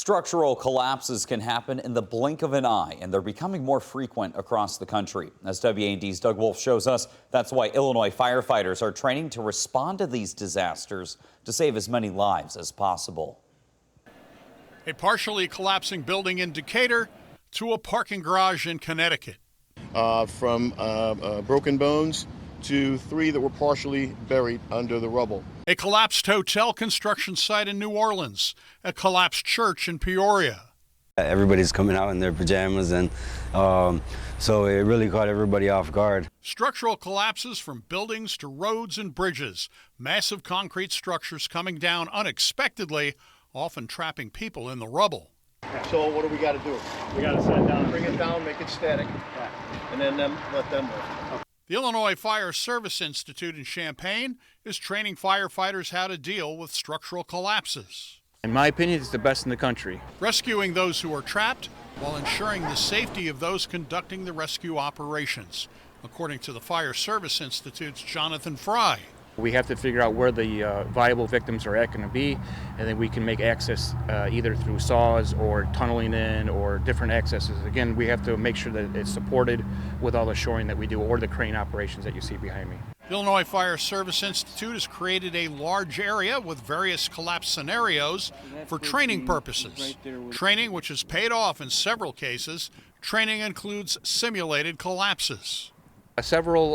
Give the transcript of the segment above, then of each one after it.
Structural collapses can happen in the blink of an eye, and they're becoming more frequent across the country. As WAND's Doug Wolfe shows us, that's why Illinois firefighters are training to respond to these disasters to save as many lives as possible. A partially collapsing building in Decatur to a parking garage in Connecticut. From broken bones to 3 that were partially buried under the rubble. A collapsed hotel construction site in New Orleans, a collapsed church in Peoria. Everybody's coming out in their pajamas, and so it really caught everybody off guard. Structural collapses from buildings to roads and bridges. Massive concrete structures coming down unexpectedly, often trapping people in the rubble. So what do we got to do? We got to set it down. Bring it down, make it static, and then let them lift. The Illinois Fire Service Institute in Champaign is training firefighters how to deal with structural collapses. In my opinion, it's the best in the country. Rescuing those who are trapped while ensuring the safety of those conducting the rescue operations, according to the Fire Service Institute's Jonathan Fry. We have to figure out where the viable victims are going to be, and then we can make access either through saws or tunneling in or different accesses. Again, we have to make sure that it's supported with all the shoring that we do or the crane operations that you see behind me. The Illinois Fire Service Institute has created a large area with various collapse scenarios for training purposes. Training which has paid off in several cases. Training includes simulated collapses. Several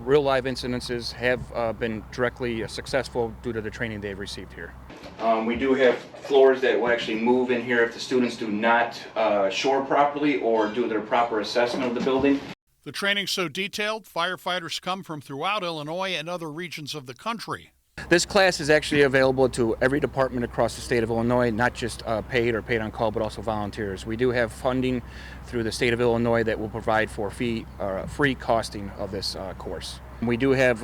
real live incidences have been directly successful due to the training they've received here. We do have floors that will actually move in here if the students do not shore properly or do their proper assessment of the building. The training so detailed, firefighters come from throughout Illinois and other regions of the country. This class is actually available to every department across the state of Illinois, not just paid or paid on call, but also volunteers. We do have funding through the state of Illinois that will provide for free costing of this course. We do have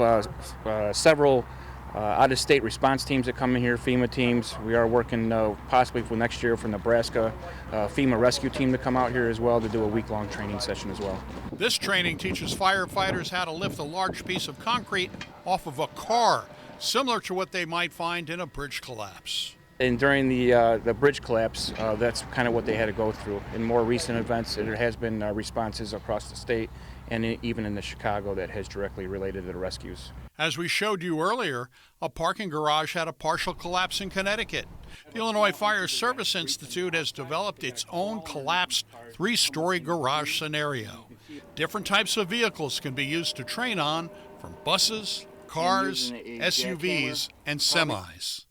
several out-of-state response teams that come in here, FEMA teams. We are working possibly for next year for Nebraska, FEMA rescue team to come out here as well to do a week-long training session as well. This training teaches firefighters how to lift a large piece of concrete off of a car, similar to what they might find in a bridge collapse. And during the bridge collapse, that's kind of what they had to go through. In more recent events, there has been responses across the state and even in the Chicago that has directly related to the rescues. As we showed you earlier, a parking garage had a partial collapse in Connecticut. The Illinois Fire Service Institute has developed its own collapsed 3-story garage scenario. Different types of vehicles can be used to train on, from buses, cars, SUVs, and semis.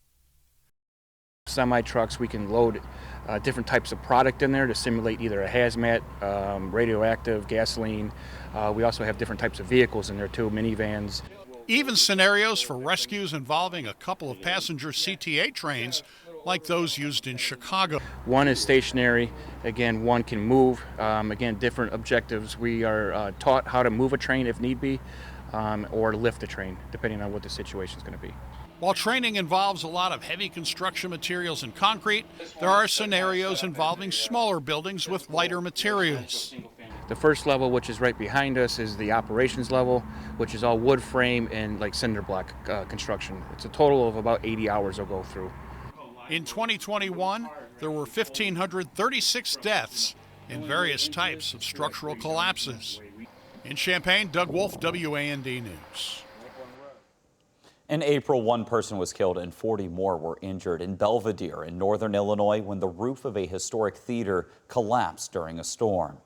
Semi-trucks, we can load different types of product in there to simulate either a hazmat, radioactive, gasoline. We also have different types of vehicles in there too, minivans. Even scenarios for rescues involving a couple of passenger CTA trains like those used in Chicago. One is stationary, again, one can move, again, different objectives. We are taught how to move a train if need be, or lift the train, depending on what the situation is going to be. While training involves a lot of heavy construction materials and concrete, there are scenarios involving smaller buildings with lighter materials. The first level, which is right behind us, is the operations level, which is all wood frame and like cinder block construction. It's a total of about 80 hours they'll go through. In 2021, there were 1,536 deaths in various types of structural collapses. In Champaign, Doug Wolfe, WAND News. In April, 1 person was killed and 40 more were injured in Belvidere in northern Illinois when the roof of a historic theater collapsed during a storm.